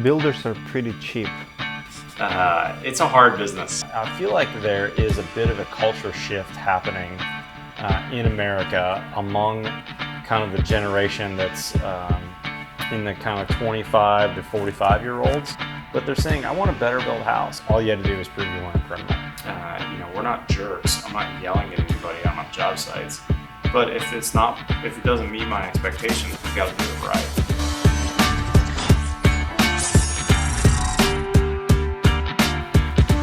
Builders are pretty cheap. It's a hard business. I feel like there is a bit of a culture shift happening in America among kind of the generation that's in the kind of 25 to 45-year-olds. But they're saying, I want a better built house. All you had to do was prove you weren't a criminal. We're not jerks. I'm not yelling at anybody on my job sites. But if it doesn't meet my expectations, we've got to do it right.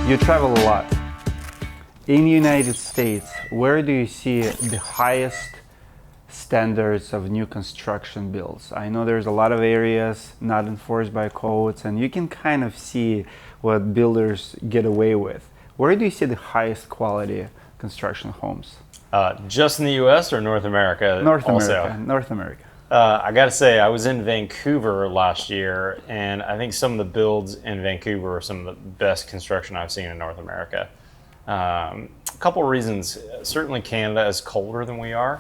You travel a lot. In the United States, where do you see the highest standards of new construction builds? I know there's a lot of areas not enforced by codes, and you can kind of see what builders get away with. Where do you see the highest quality construction homes? Just in the U.S. or North America? North also? America. North America. I got to say, I was in Vancouver last year, and I think some of the builds in Vancouver are some of the best construction I've seen in North America. A couple of reasons. Certainly Canada is colder than we are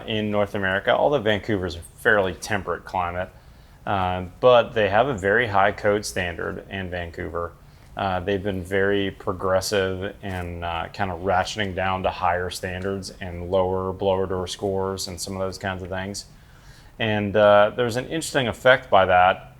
in North America, although Vancouver is a fairly temperate climate. But they have a very high code standard in Vancouver. They've been very progressive and kind of ratcheting down to higher standards and lower blower door scores and some of those kinds of things. And there's an interesting effect by that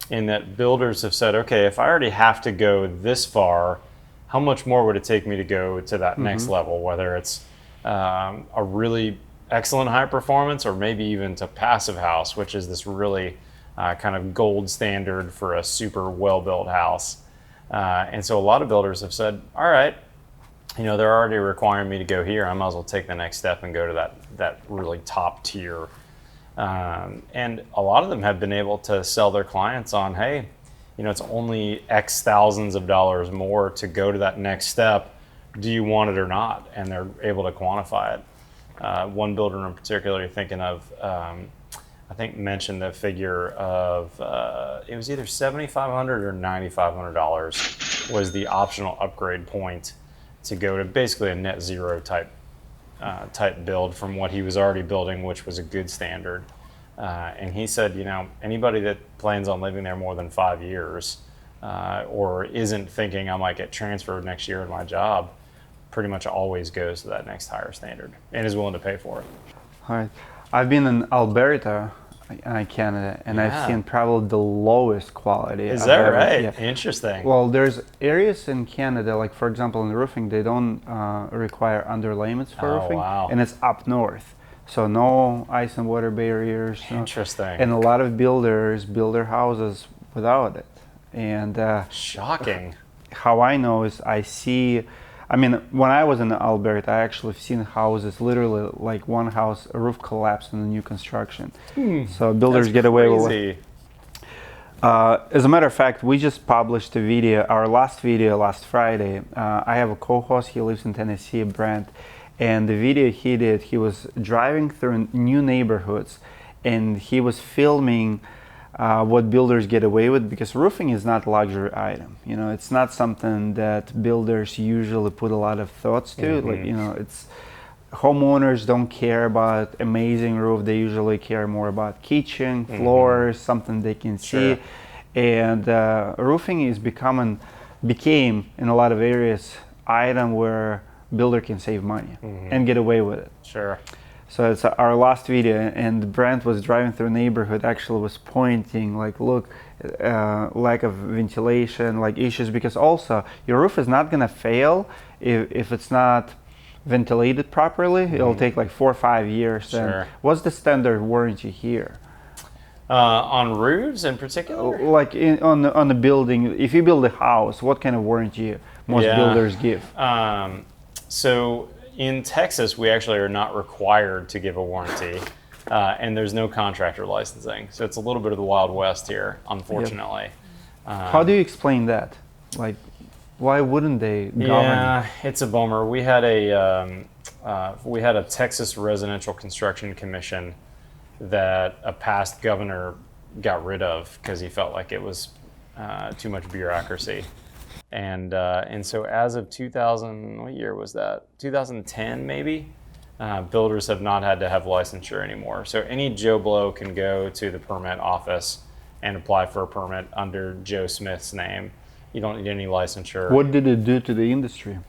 in that builders have said, okay, if I already have to go this far, how much more would it take me to go to that next level, whether it's a really excellent high performance or maybe even to passive house, which is this really kind of gold standard for a super well-built house. And so a lot of builders have said, all right, they're already requiring me to go here. I might as well take the next step and go to that really top tier. And a lot of them have been able to sell their clients on, hey, it's only X thousands of dollars more to go to that next step. Do you want it or not? And they're able to quantify it. One builder in particular you're thinking of, I think mentioned the figure of, it was either $7,500 or $9,500 was the optional upgrade point to go to basically a net zero type build from what he was already building, which was a good standard. And he said, anybody that plans on living there more than 5 years or isn't thinking I might get transferred next year in my job, pretty much always goes to that next higher standard and is willing to pay for it. All right. I've been in Alberta, Canada, and I've seen probably the lowest quality. Is that right? Yeah. Interesting. Well, there's areas in Canada, like for example in roofing, they don't require underlayments for roofing, and it's up north. So no ice and water barriers. Interesting. And a lot of builders build their houses without it. And shocking. How I know is when I was in Alberta, I actually seen houses, literally like one house, a roof collapsed in the new construction. So builders get away with it. As a matter of fact, we just published a video, our last video last Friday. I have a co-host, he lives in Tennessee, Brent. And the video he did, he was driving through new neighborhoods and he was filming what builders get away with, because roofing is not a luxury item. It's not something that builders usually put a lot of thoughts to. It's homeowners don't care about amazing roof. They usually care more about kitchen, floors, something they can see. And roofing became in a lot of areas item where builder can save money and get away with it. Sure. So it's our last video, and Brent was driving through a neighborhood, actually was pointing, like, look, lack of ventilation, like issues, because also your roof is not gonna fail if it's not ventilated properly. It'll take like 4 or 5 years. Sure. And what's the standard warranty here? On roofs in particular? Like on the building, if you build a house, what kind of warranty most builders give? So in Texas, we actually are not required to give a warranty, and there's no contractor licensing. So it's a little bit of the Wild West here, unfortunately. How do you explain that? Like, why wouldn't they govern? Yeah, it's a bummer. We had a Texas Residential Construction Commission that a past governor got rid of because he felt like it was too much bureaucracy. And so as of 2000, what year was that? 2010 maybe? Builders have not had to have licensure anymore. So any Joe Blow can go to the permit office and apply for a permit under Joe Smith's name. You don't need any licensure. What did it do to the industry?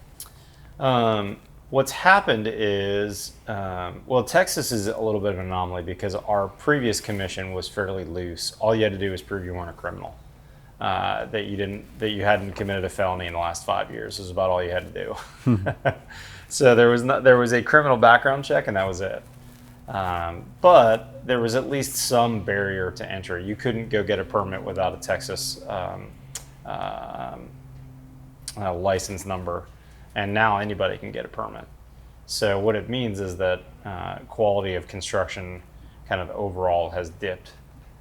What's happened is, well, Texas is a little bit of an anomaly because our previous commission was fairly loose. All you had to do was prove you weren't a criminal, that you hadn't committed a felony in the last 5 years. Is about all you had to do. So there was a criminal background check, and that was it. But there was at least some barrier to entry. You couldn't go get a permit without a Texas license number. And now anybody can get a permit. So what it means is that quality of construction kind of overall has dipped.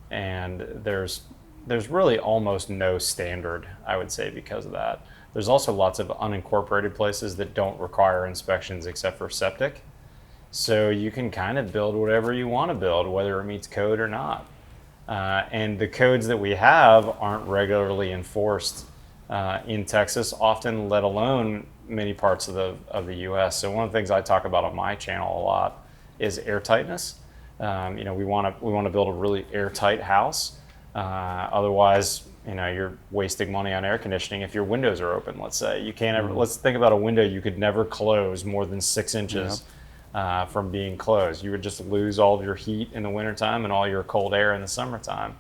And there's really almost no standard, I would say, because of that. There's also lots of unincorporated places that don't require inspections except for septic. So you can kind of build whatever you want to build, whether it meets code or not. And the codes that we have aren't regularly enforced in Texas, often, let alone many parts of the U.S. So one of the things I talk about on my channel a lot is airtightness. We want to build a really airtight house. Otherwise, you're wasting money on air conditioning if your windows are open. Let's say you can't ever. Let's think about a window you could never close more than 6 inches from being closed. You would just lose all of your heat in the wintertime and all your cold air in the summertime.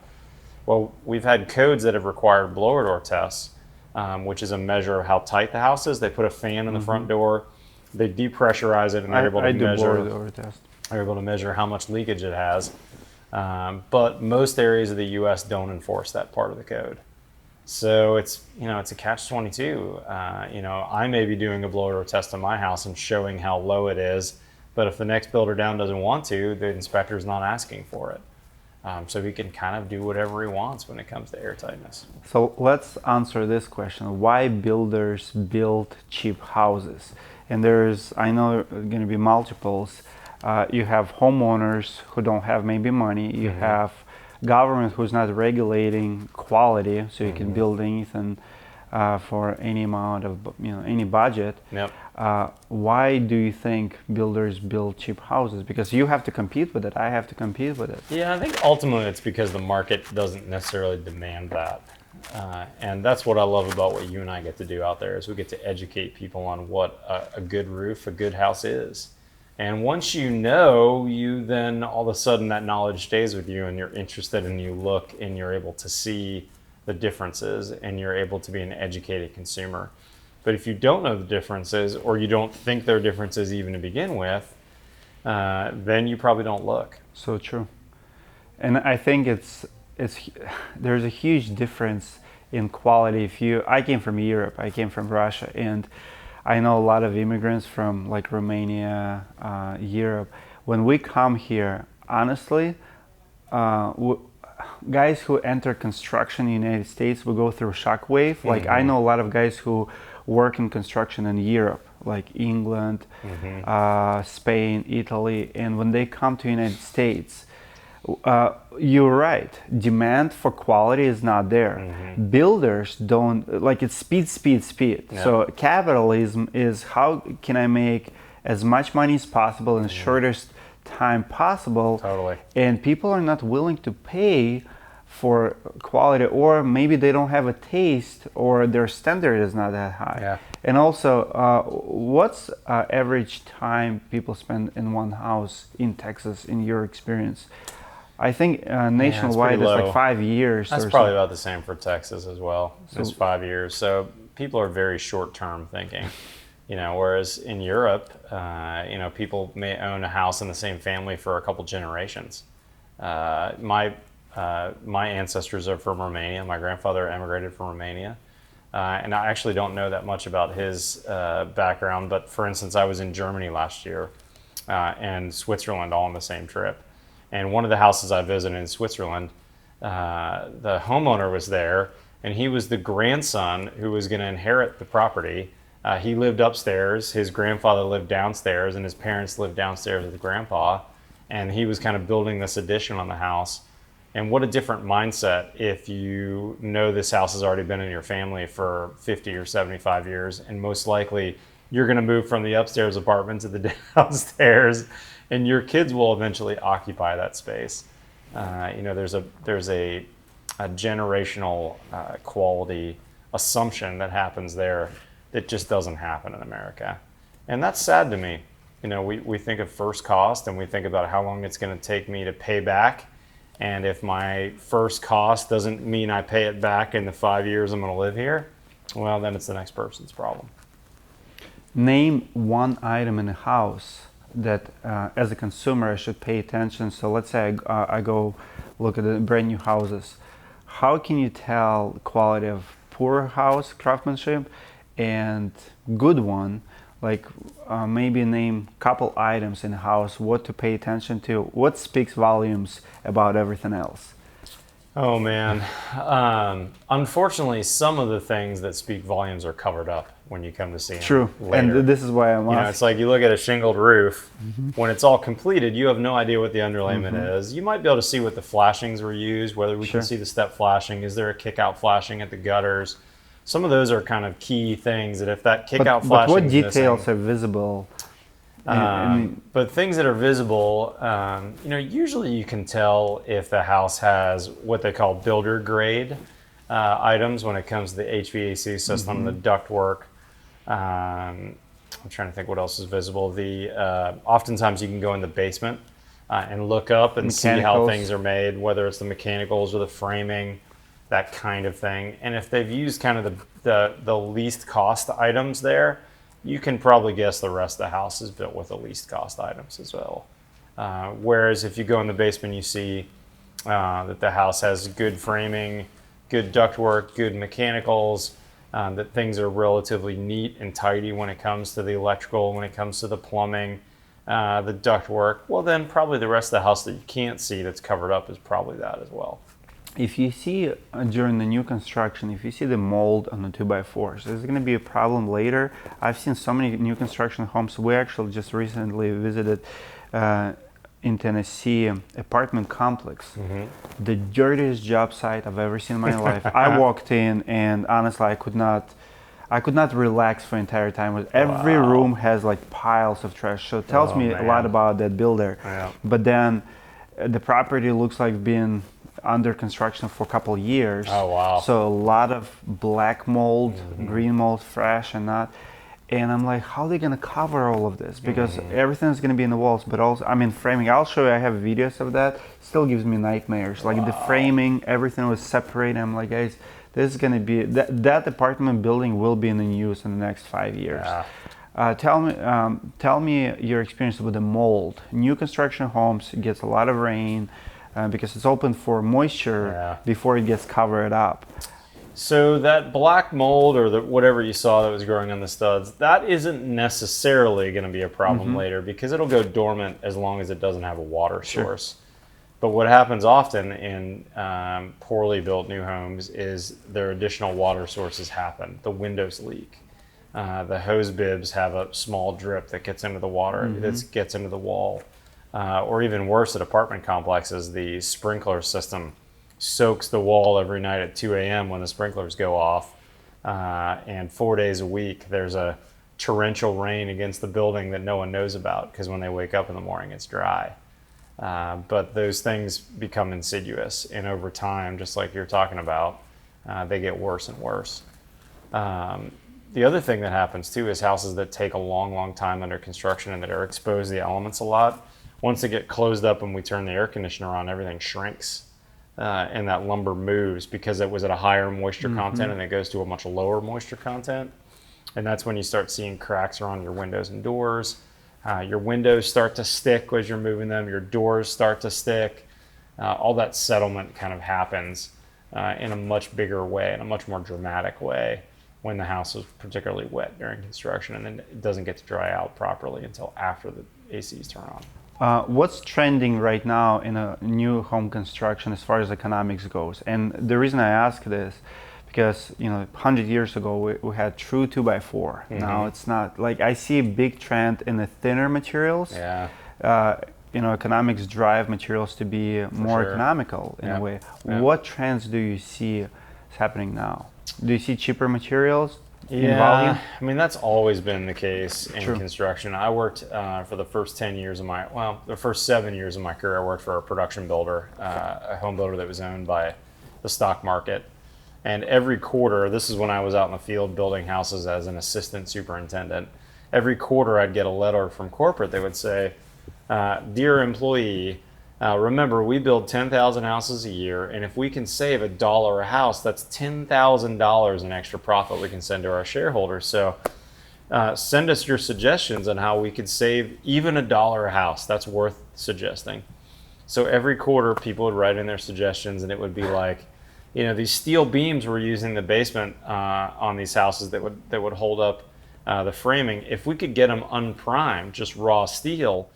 Well, we've had codes that have required blower door tests. Which is a measure of how tight the house is. They put a fan in the front door, they depressurize it, and they're able to measure how much leakage it has. But most areas of the U.S. don't enforce that part of the code. So it's a catch-22. I may be doing a blower door test on my house and showing how low it is, but if the next builder down doesn't want to, the inspector's not asking for it. So he can kind of do whatever he wants when it comes to airtightness. So let's answer this question. Why builders build cheap houses? And I know there are going to be multiples. You have homeowners who don't have maybe money. You have government who's not regulating quality, so you can build anything for any amount of, any budget. Yep. Why do you think builders build cheap houses? Because you have to compete with it. I have to compete with it. Yeah, I think ultimately it's because the market doesn't necessarily demand that. And that's what I love about what you and I get to do out there is we get to educate people on what a good roof, a good house is. And once you then all of a sudden that knowledge stays with you and you're interested and you look and you're able to see the differences and you're able to be an educated consumer. But if you don't know the differences or you don't think there are differences even to begin with, then you probably don't look. So true. And I think there's a huge difference in quality. I came from Europe, I came from Russia, and I know a lot of immigrants from like Romania, Europe. When we come here, honestly, guys who enter construction in the United States will go through shockwave. Like I know a lot of guys who work in construction in Europe, like England, Spain, Italy, and when they come to the United States, you're right, demand for quality is not there. Builders don't, like it's speed. Yeah. So capitalism is how can I make as much money as possible in the shortest time possible. Totally. And people are not willing to pay for quality, or maybe they don't have a taste, or their standard is not that high. Yeah. And also, what's average time people spend in one house in Texas, in your experience? I think nationwide it's like 5 years. That's probably about the same for Texas as well. It's 5 years. So people are very short-term thinking. Whereas in Europe, people may own a house in the same family for a couple generations. My ancestors are from Romania. My grandfather emigrated from Romania. And I actually don't know that much about his background, but for instance, I was in Germany last year and Switzerland all on the same trip. And one of the houses I visited in Switzerland, the homeowner was there, and he was the grandson who was going to inherit the property. He lived upstairs, his grandfather lived downstairs, and his parents lived downstairs with grandpa. And he was kind of building this addition on the house. And what a different mindset if you know this house has already been in your family for 50 or 75 years, and most likely you're going to move from the upstairs apartment to the downstairs, and your kids will eventually occupy that space. There's a a generational quality assumption that happens there that just doesn't happen in America. And that's sad to me. You know, we think of first cost and we think about how long it's going to take me to pay back. And if my first cost doesn't mean I pay it back in the 5 years I'm going to live here, well, then it's the next person's problem. Name one item in a house that as a consumer I should pay attention. So let's say I go look at the brand new houses. How can you tell the quality of poor house craftsmanship and good one? Like maybe name a couple items in a house, what to pay attention to, what speaks volumes about everything else. Oh man, unfortunately, some of the things that speak volumes are covered up when you come to see them. True, later. and this is why I'm You know, asking. it's like you look at a shingled roof. When it's all completed, you have no idea what the underlayment is. You might be able to see what the flashings were used, whether we can see the step flashing. Is there a kick-out flashing at the gutters? Some of those are kind of key things that if that kick-out flashing but what is details missing, are visible? but things that are visible, you know, usually you can tell if the house has what they call builder grade items when it comes to the HVAC system, the ductwork. I'm trying to think what else is visible. Oftentimes you can go in the basement and look up and see how things are made, whether it's the mechanicals or the framing, that kind of thing. And if they've used kind of the least cost items there, you can probably guess the rest of the house is built with the least cost items as well. Whereas if you go in the basement, you see that the house has good framing, good ductwork, good mechanicals, that things are relatively neat and tidy when it comes to the electrical, when it comes to the plumbing, the ductwork. Well, then probably the rest of the house that you can't see that's covered up is probably that as well. If you see during the new construction, if you see the mold on the 2x4s, there's going to be a problem later. I've seen so many new construction homes. We actually just recently visited in Tennessee apartment complex. The dirtiest job site I've ever seen in my life. I walked in and honestly I could not relax for the entire time. Every room has like piles of trash. So it tells me a lot about that builder. But then the property looks like being under construction for a couple of years. Oh wow. So a lot of black mold, green mold, fresh and not. And I'm like, how are they gonna cover all of this? Because everything's gonna be in the walls, but also, I mean, framing, I'll show you, I have videos of that, still gives me nightmares. Like the framing, everything was separated. I'm like, guys, this is gonna be, that apartment building will be in the news in the next 5 years. Tell me your experience with the mold. New construction homes, it gets a lot of rain, because it's open for moisture before it gets covered up. So that black mold or whatever you saw that was growing on the studs, that isn't necessarily going to be a problem later because it'll go dormant as long as it doesn't have a water source. But what happens often in poorly built new homes is their additional water sources happen. The windows leak. The hose bibs have a small drip that gets into the water, that gets into the wall. Or even worse at apartment complexes, the sprinkler system soaks the wall every night at 2 a.m. when the sprinklers go off. And 4 days a week, there's a torrential rain against the building that no one knows about because when they wake up in the morning, it's dry. But those things become insidious. And over time, just like you're talking about, they get worse and worse. The other thing that happens too is houses that take a long, long time under construction and that are exposed to the elements a lot. Once they get closed up and we turn the air conditioner on, everything shrinks and that lumber moves because it was at a higher moisture content and it goes to a much lower moisture content. And that's when you start seeing cracks around your windows and doors. Your windows start to stick as you're moving them. Your doors start to stick. All that settlement kind of happens in a much bigger way, in a much more dramatic way when the house is particularly wet during construction and then it doesn't get to dry out properly until after the ACs turn on. What's trending right now in a new home construction as far as economics goes? And the reason I ask this, because 100 years ago we had true 2x4. Now it's not. Like I see a big trend in the thinner materials. Economics drive materials to be more economical in a way. What trends do you see is happening now? Do you see cheaper materials? I mean, that's always been the case in construction. I worked for the first 10 years of the first 7 years of my career, I worked for a production builder, a home builder that was owned by the stock market. And every quarter, this is when I was out in the field building houses as an assistant superintendent. Every quarter I'd get a letter from corporate. They would say, dear employee, remember we build 10,000 houses a year, and if we can save $1 a house, that's $10,000 in extra profit we can send to our shareholders. So send us your suggestions on how we could save even $1 a house. That's worth suggesting. So every quarter people would write in their suggestions, and it would be like, these steel beams we're using in the basement on these houses that would hold up the framing. If we could get them unprimed, just raw steel,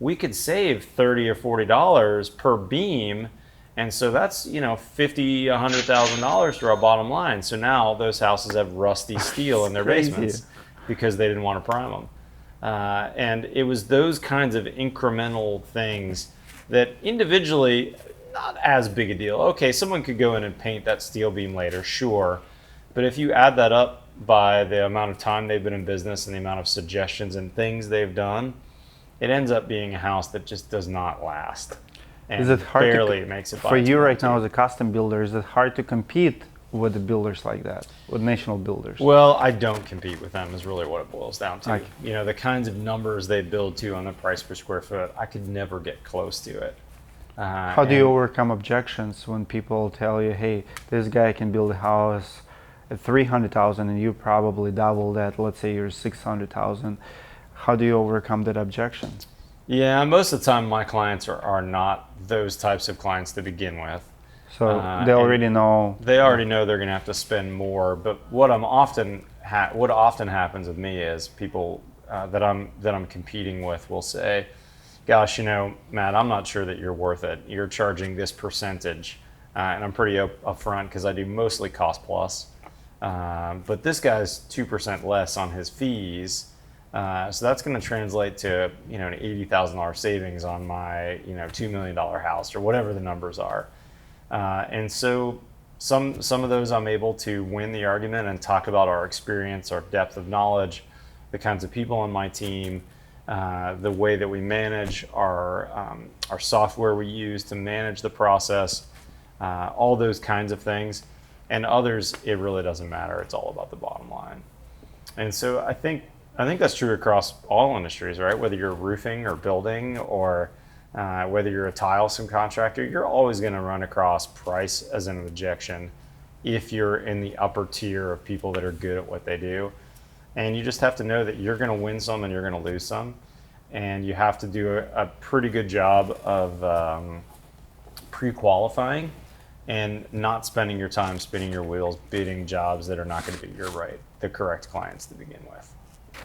we could save $30 or $40 per beam. And so that's, $50,000, $100,000 to our bottom line. So now those houses have rusty steel in their basements because they didn't want to prime them. And it was those kinds of incremental things that individually, not as big a deal. Okay, someone could go in and paint that steel beam later, sure. But if you add that up by the amount of time they've been in business and the amount of suggestions and things they've done, it ends up being a house that just does not last. And is it hard barely makes it by for you right now as a custom builder? Is it hard to compete with the builders like that, with national builders? Well, I don't compete with them is really what it boils down to. Okay. The kinds of numbers they build to on the price per square foot, I could never get close to it. How do you overcome objections when people tell you, hey, this guy can build a house at 300,000 and you probably double that, let's say you're 600,000. How do you overcome that objection? Yeah, most of the time my clients are not those types of clients to begin with. So they already know. They already know they're going to have to spend more. But what often happens with me is people that I'm competing with will say, "Gosh, Matt, I'm not sure that you're worth it. You're charging this percentage," and I'm pretty upfront because I do mostly cost plus. But this guy's 2% less on his fees. So that's going to translate to an $80,000 savings on my $2 million house or whatever the numbers are. And so some of those I'm able to win the argument and talk about our experience, our depth of knowledge, the kinds of people on my team, the way that we manage our software we use to manage the process, all those kinds of things. And others, it really doesn't matter. It's all about the bottom line. And so I think that's true across all industries, right? Whether you're roofing or building or whether you're a tile subcontractor, you're always going to run across price as an objection if you're in the upper tier of people that are good at what they do. And you just have to know that you're going to win some and you're going to lose some. And you have to do a pretty good job of pre-qualifying and not spending your time spinning your wheels bidding jobs that are not going to be the correct clients to begin with.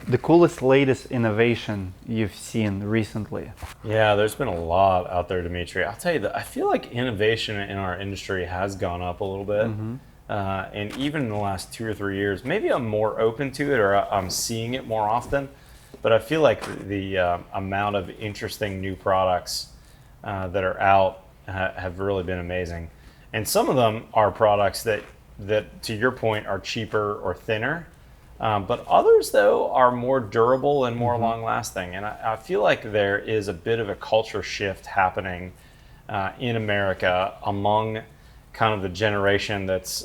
The coolest, latest innovation you've seen recently? Yeah, there's been a lot out there, Dimitri. I'll tell you that I feel like innovation in our industry has gone up a little bit. Mm-hmm. And even in the last 2 or 3 years, maybe I'm more open to it or I'm seeing it more often. But I feel like the amount of interesting new products that are out have really been amazing. And some of them are products that to your point, are cheaper or thinner. But others, though, are more durable and more long-lasting. And I feel like there is a bit of a culture shift happening in America among kind of the generation that's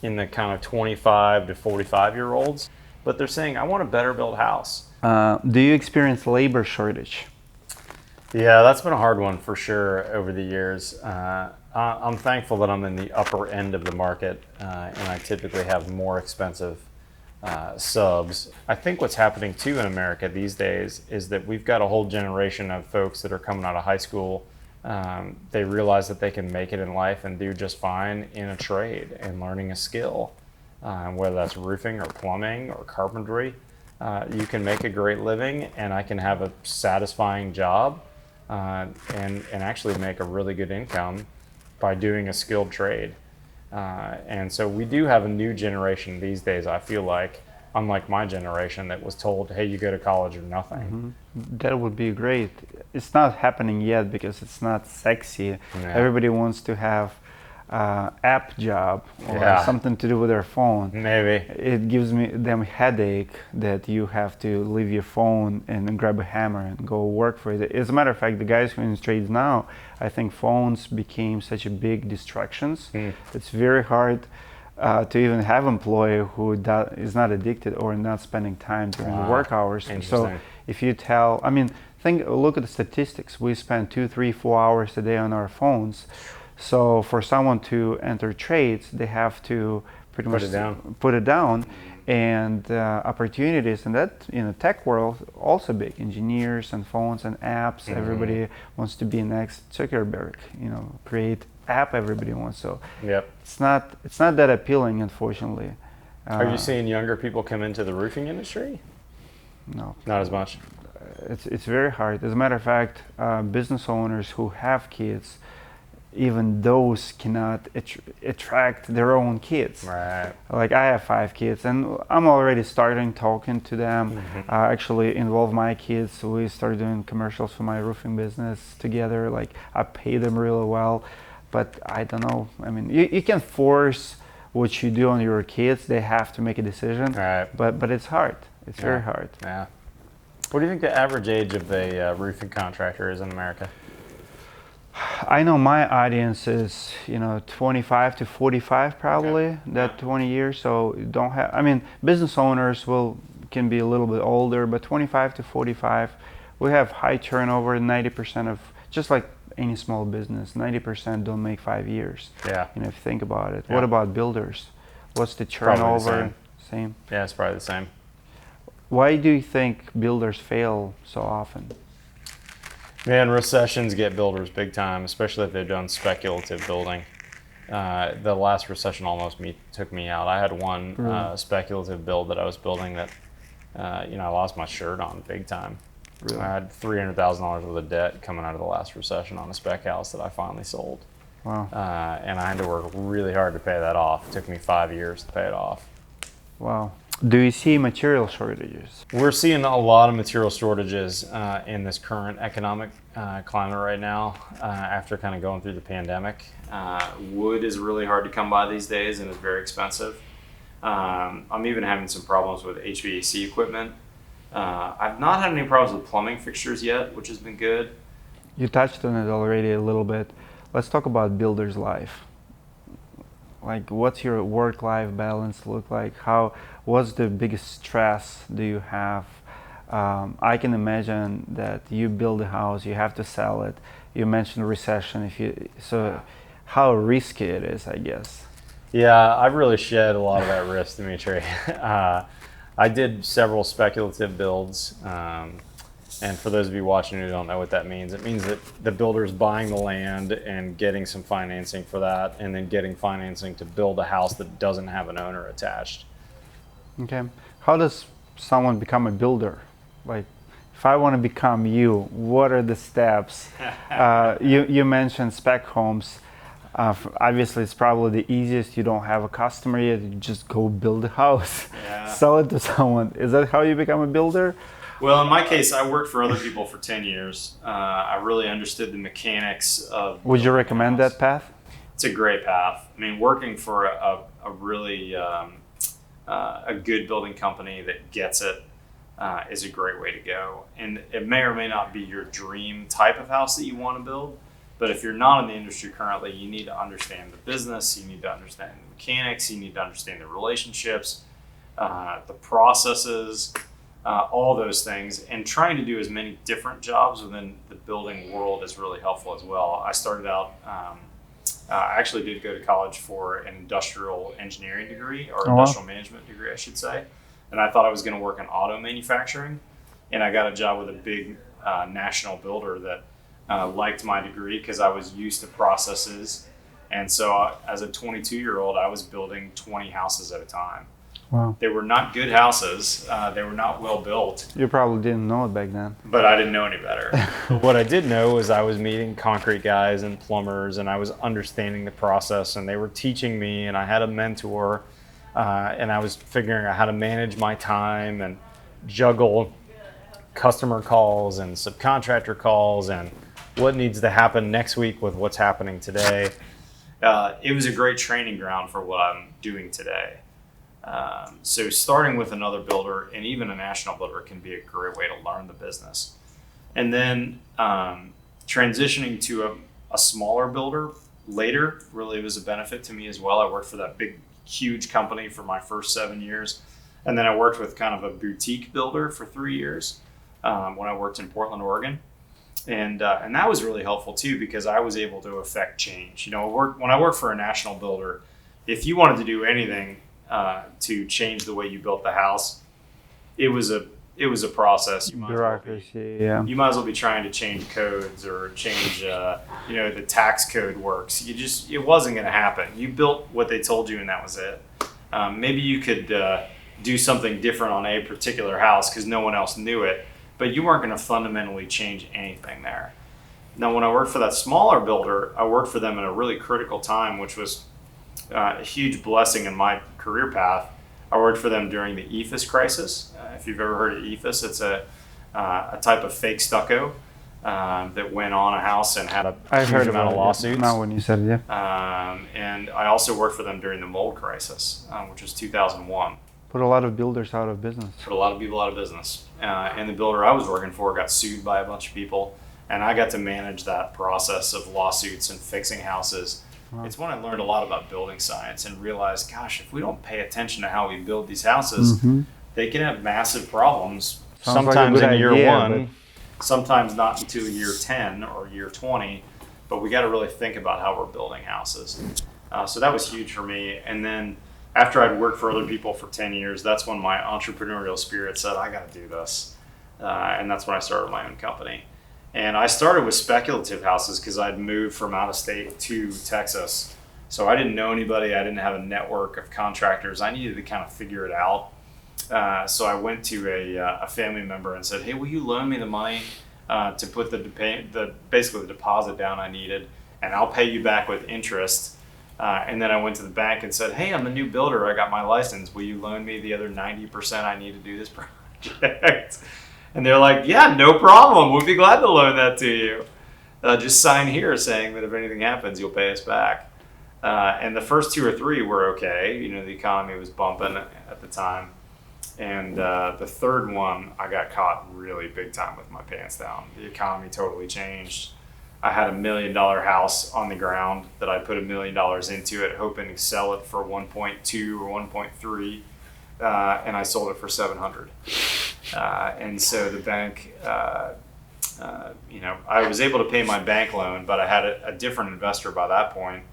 in the kind of 25 to 45-year-olds. But they're saying, I want a better built house. Do you experience labor shortage? Yeah, that's been a hard one for sure over the years. I'm thankful that I'm in the upper end of the market and I typically have more expensive subs. I think what's happening too in America these days is that we've got a whole generation of folks that are coming out of high school. They realize that they can make it in life and do just fine in a trade and learning a skill, whether that's roofing or plumbing or carpentry. You can make a great living and I can have a satisfying job and actually make a really good income by doing a skilled trade. And so we do have a new generation these days, I feel like, unlike my generation that was told, hey, you go to college or nothing. Mm-hmm. That would be great. It's not happening yet because it's not sexy. Yeah. Everybody wants to have app job or Yeah. something to do with their phone. Maybe. It gives them headache that you have to leave your phone and grab a hammer and go work for it. As a matter of fact, the guys who are in trades now, I think phones became such a big distractions. It's very hard to even have employee who is not addicted or not spending time during the work hours. So Interesting. if you tell, I mean, look at the statistics. We spend 2, 3, 4 hours a day on our phones. So for someone to enter trades, they have to pretty much put it down. And opportunities, and that in the tech world also big. Engineers and phones and apps. Everybody wants to be next Zuckerberg. Create app. Everybody wants. So it's not that appealing, unfortunately. Are you seeing younger people come into the roofing industry? No, Not as much. It's very hard. As a matter of fact, business owners who have kids, even those cannot attract their own kids. Right. Like I have 5 kids, and I'm already starting talking to them. Actually involve my kids. We start doing commercials for my roofing business together. Like I pay them really well, but I don't know. I mean, you can force what you do on your kids. They have to make a decision. Right. But it's hard. It's very hard. Yeah. What do you think the average age of a roofing contractor is in America? I know my audience is 25 to 45 probably, that 20 years. So don't have, I mean, business owners can be a little bit older, but 25 to 45, we have high turnover. 90% of, just like any small business, 90% don't make 5 years. Yeah. If you think about it. Yeah. What about builders? What's the Probably the turnover? Same. Yeah, it's probably the same. Why do you think builders fail so often? Man, recessions get builders big time, especially if they've done speculative building. The last recession almost took me out. I had one speculative build that I was building that, I lost my shirt on big time. Really? I had $300,000 worth of debt coming out of the last recession on a spec house that I finally sold. Wow. And I had to work really hard to pay that off. It took me 5 years to pay it off. Wow. Do you see material shortages? We're seeing a lot of material shortages in this current economic climate right now after kind of going through the pandemic. Wood is really hard to come by these days and is very expensive. I'm even having some problems with HVAC equipment. I've not had any problems with plumbing fixtures yet, which has been good. You touched on it already a little bit. Let's talk about builder's life. Like, what's your work-life balance look like? What's the biggest stress do you have? I can imagine that you build a house, you have to sell it. You mentioned recession. How risky it is, I guess. Yeah, I've really shed a lot of that risk, Dimitri. I did several speculative builds. And for those of you watching who don't know what that means, it means that the builder's buying the land and getting some financing for that, and then getting financing to build a house that doesn't have an owner attached. Okay. How does someone become a builder? Like, if I want to become you, what are the steps? You mentioned spec homes. Obviously, it's probably the easiest. You don't have a customer yet. You just go build a house, sell it to someone. Is that how you become a builder? Well, in my case, I worked for other people for 10 years. I really understood the mechanics of. Would you recommend that path? It's a great path. I mean, working for a really a good building company that gets it is a great way to go. And it may or may not be your dream type of house that you want to build. But if you're not in the industry currently, you need to understand the business. You need to understand the mechanics. You need to understand the relationships, the processes. All those things, and trying to do as many different jobs within the building world is really helpful as well. I started out, I actually did go to college for an industrial engineering degree, or industrial management degree, I should say. And I thought I was going to work in auto manufacturing. And I got a job with a big national builder that liked my degree because I was used to processes. And so as a 22-year-old, I was building 20 houses at a time. Wow. They were not good houses. They were not well built. You probably didn't know it back then. But I didn't know any better. What I did know was I was meeting concrete guys and plumbers, and I was understanding the process, and they were teaching me, and I had a mentor, and I was figuring out how to manage my time and juggle customer calls and subcontractor calls and what needs to happen next week with what's happening today. it was a great training ground for what I'm doing today. So starting with another builder and even a national builder can be a great way to learn the business. And then transitioning to a smaller builder later really was a benefit to me as well. I worked for that big, huge company for my first 7 years. And then I worked with kind of a boutique builder for 3 years when I worked in Portland, Oregon. And that was really helpful too, because I was able to affect change. You know, when I worked for a national builder, if you wanted to do anything to change the way you built the house, it was a process. Bureaucracy, yeah. You might as well be trying to change codes or change, the tax code works. It wasn't going to happen. You built what they told you, and that was it. Maybe you could do something different on a particular house because no one else knew it, but you weren't going to fundamentally change anything there. Now, when I worked for that smaller builder, I worked for them at a really critical time, which was a huge blessing in my career path. I worked for them during the EIFS crisis. If you've ever heard of EIFS, it's a type of fake stucco that went on a house and had a huge amount of lawsuits. Not when you said it, yeah. And I also worked for them during the mold crisis, which was 2001. Put a lot of builders out of business. Put a lot of people out of business. And the builder I was working for got sued by a bunch of people, and I got to manage that process of lawsuits and fixing houses. Wow. It's when I learned a lot about building science and realized, gosh, if we don't pay attention to how we build these houses, they can have massive problems. Sometimes like in year one, sometimes not until year 10 or year 20, but we got to really think about how we're building houses. So that was huge for me. And then after I'd worked for other people for 10 years, that's when my entrepreneurial spirit said, I got to do this. And that's when I started my own company. And I started with speculative houses because I'd moved from out of state to Texas. So I didn't know anybody. I didn't have a network of contractors. I needed to kind of figure it out. So I went to a family member and said, hey, will you loan me the money to put basically the deposit down I needed, and I'll pay you back with interest. And then I went to the bank and said, hey, I'm a new builder. I got my license. Will you loan me the other 90% I need to do this project? And they're like, yeah, no problem. We'll be glad to loan that to you. Just sign here saying that if anything happens, you'll pay us back. And the first 2 or 3 were okay. You know, the economy was bumping at the time. And the third one, I got caught really big time with my pants down. The economy totally changed. I had $1 million house on the ground that I put $1 million into it, hoping to sell it for 1.2 or 1.3, and I sold it for 700. And so the bank, I was able to pay my bank loan, but I had a different investor by that point.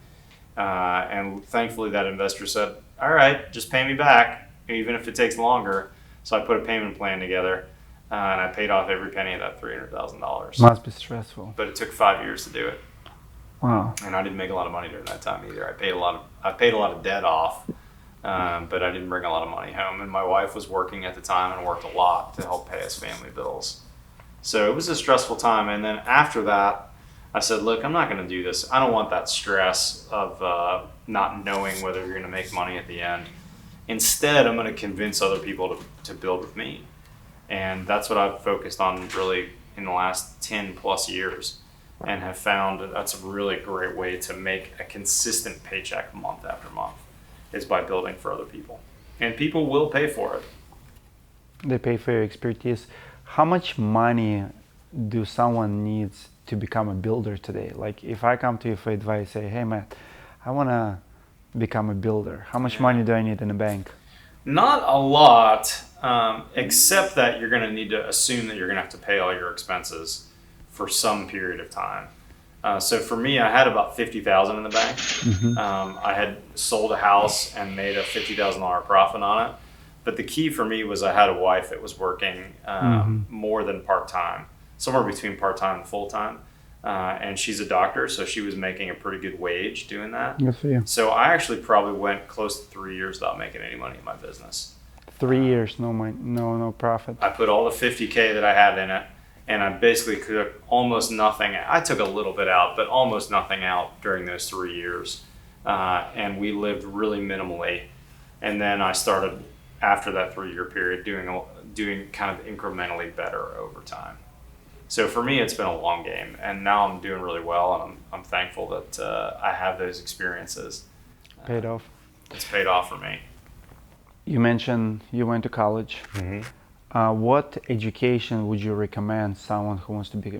And thankfully, that investor said, "All right, just pay me back, even if it takes longer." So I put a payment plan together. And I paid off every penny of that $300,000. Must be stressful. But it took 5 years to do it. Wow. And I didn't make a lot of money during that time either. I paid a lot of debt off, but I didn't bring a lot of money home. And my wife was working at the time and worked a lot to help pay us family bills. So it was a stressful time. And then after that, I said, look, I'm not going to do this. I don't want that stress of not knowing whether you're going to make money at the end. Instead, I'm going to convince other people to build with me. And that's what I've focused on really in the last 10 plus years, and have found that's a really great way to make a consistent paycheck month after month, is by building for other people. And people will pay for it. They pay for your expertise. How much money do someone needs to become a builder today? Like if I come to you for advice, say, hey Matt, I want to become a builder. How much money do I need in the bank? Not a lot, except that you're going to need to assume that you're going to have to pay all your expenses for some period of time. So for me, I had about $50,000 in the bank. I had sold a house and made a $50,000 profit on it. But the key for me was I had a wife that was working more than part-time, somewhere between part-time and full-time. And she's a doctor, so she was making a pretty good wage doing that. Good for you. So I actually probably went close to 3 years without making any money in my business. 3 years, no profit. I put all the $50K that I had in it, and I basically took almost nothing. I took a little bit out, but almost nothing out during those 3 years. And we lived really minimally. And then I started, after that 3 year period, doing kind of incrementally better over time. So for me, it's been a long game, and now I'm doing really well, and I'm thankful that I have those experiences. Paid off. It's paid off for me. You mentioned you went to college. What education would you recommend someone who wants to be,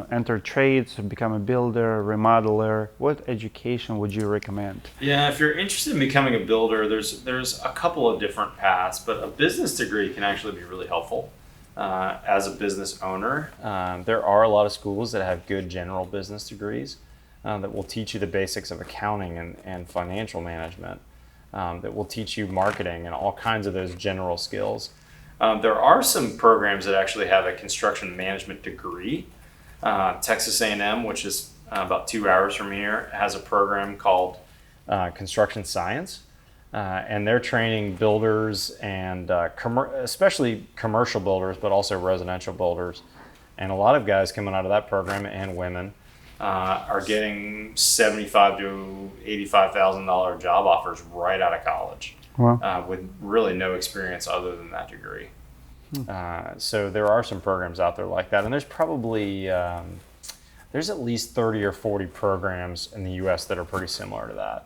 enter trades, become a builder, remodeler? What education would you recommend? Yeah, if you're interested in becoming a builder, there's a couple of different paths, but a business degree can actually be really helpful as a business owner. There are a lot of schools that have good general business degrees that will teach you the basics of accounting and financial management, that will teach you marketing and all kinds of those general skills. There are some programs that actually have a construction management degree. Texas A&M, which is about 2 hours from here, has a program called Construction Science, and they're training builders and especially commercial builders, but also residential builders. And a lot of guys coming out of that program, and women, are getting $75,000 to $85,000 job offers right out of college. Wow. With really no experience other than that degree. So there are some programs out there like that, and there's probably there's at least 30 or 40 programs in the U.S. that are pretty similar to that.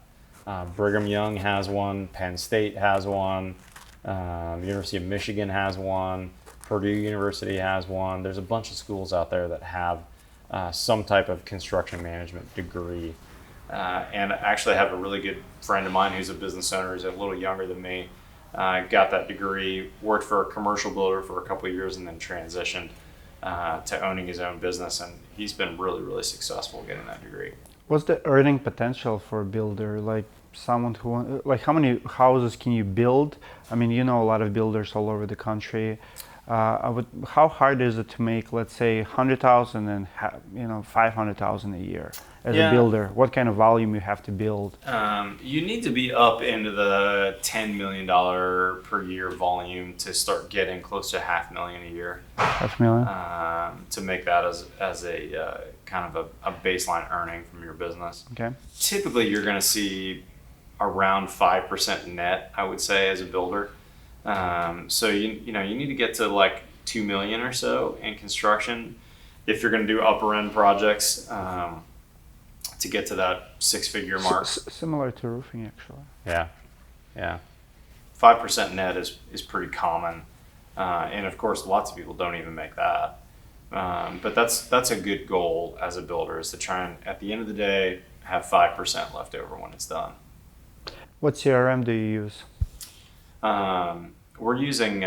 Brigham Young has one, Penn State has one, the University of Michigan has one, Purdue University has one. There's a bunch of schools out there that have some type of construction management degree. And actually I have a really good friend of mine who's a business owner, who's a little younger than me, got that degree, worked for a commercial builder for a couple of years, and then transitioned to owning his own business, and he's been really, really successful getting that degree. What's the earning potential for a builder? Like someone who, like how many houses can you build? I mean, a lot of builders all over the country. How hard is it to make, let's say, 100,000 and 500,000 a year as a builder? What kind of volume you have to build? You need to be up into the $10 million per year volume to start getting close to $500,000 a year. $500,000? To make that as a kind of a baseline earning from your business. Okay. Typically, you're going to see around 5% net, I would say, as a builder. So you need to get to like 2 million or so in construction if you're going to do upper end projects to get to that 6-figure mark. Similar to roofing, actually. Yeah. 5% net is pretty common, and of course, lots of people don't even make that. But that's a good goal as a builder, is to try and at the end of the day have 5% left over when it's done. What CRM do you use? We're using